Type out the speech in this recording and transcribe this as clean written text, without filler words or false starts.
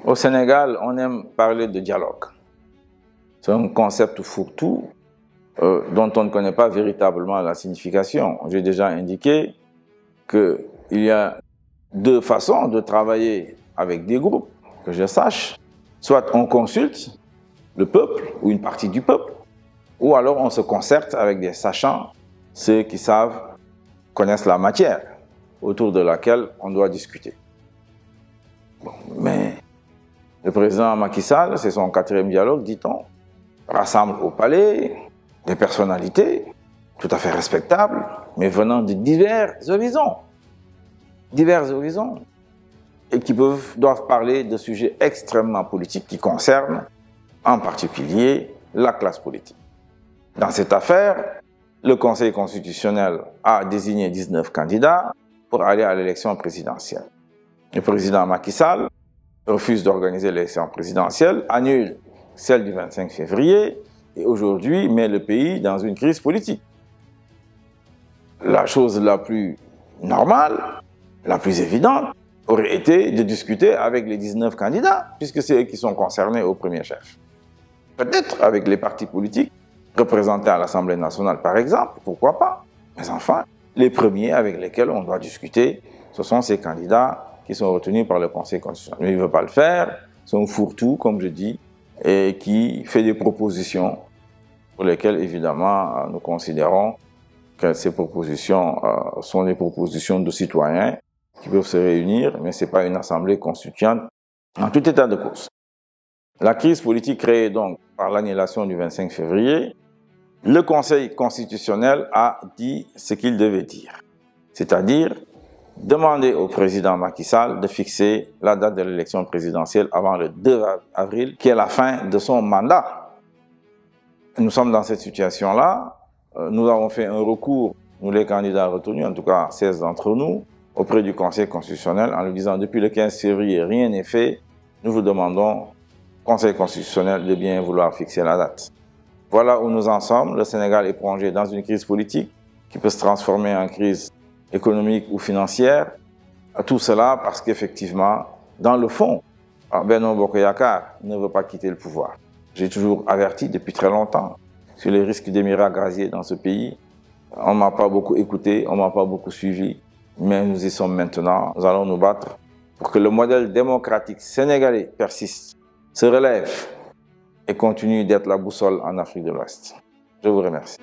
Au Sénégal, on aime parler de dialogue. C'est un concept fourre-tout dont on ne connaît pas véritablement la signification. J'ai déjà indiqué qu'il y a deux façons de travailler avec des groupes, que je sache. Soit on consulte le peuple ou une partie du peuple, ou alors on se concerte avec des sachants, ceux qui savent, connaissent la matière autour de laquelle on doit discuter. Bon, mais le président Macky Sall, c'est son 4e dialogue, dit-on, rassemble au palais des personnalités tout à fait respectables, mais venant de divers horizons. Divers horizons. Et qui doivent parler de sujets extrêmement politiques qui concernent en particulier la classe politique. Dans cette affaire, le Conseil constitutionnel a désigné 19 candidats pour aller à l'élection présidentielle. Le président Macky Sall refuse d'organiser l'élection présidentielle, annule celle du 25 février et aujourd'hui met le pays dans une crise politique. La chose la plus normale, la plus évidente, aurait été de discuter avec les 19 candidats, puisque c'est eux qui sont concernés au premier chef. Peut-être avec les partis politiques représentés à l'Assemblée nationale, par exemple, pourquoi pas. Mais enfin, les premiers avec lesquels on doit discuter, ce sont ces candidats qui sont retenus par le Conseil constitutionnel. Mais il ne veut pas le faire, c'est un fourre-tout, comme je dis, et qui fait des propositions pour lesquelles, évidemment, nous considérons que ces propositions sont des propositions de citoyens qui peuvent se réunir, mais ce n'est pas une assemblée constituante en tout état de cause. La crise politique créée donc par l'annulation du 25 février, le Conseil constitutionnel a dit ce qu'il devait dire, c'est-à-dire demander au président Macky Sall de fixer la date de l'élection présidentielle avant le 2 avril, qui est la fin de son mandat. Nous sommes dans cette situation-là. Nous avons fait un recours, nous les candidats retenus, en tout cas 16 d'entre nous, auprès du Conseil constitutionnel en lui disant depuis le 15 février, rien n'est fait. Nous vous demandons, Conseil constitutionnel, de bien vouloir fixer la date. Voilà où nous en sommes. Le Sénégal est plongé dans une crise politique qui peut se transformer en crise économique ou financière. Tout cela parce qu'effectivement, dans le fond, Benno Bokk Yakaar ne veut pas quitter le pouvoir. J'ai toujours averti depuis très longtemps sur les risques d'émirats gaziers dans ce pays. On ne m'a pas beaucoup écouté, on ne m'a pas beaucoup suivi, mais nous y sommes maintenant. Nous allons nous battre pour que le modèle démocratique sénégalais persiste, se relève et continue d'être la boussole en Afrique de l'Ouest. Je vous remercie.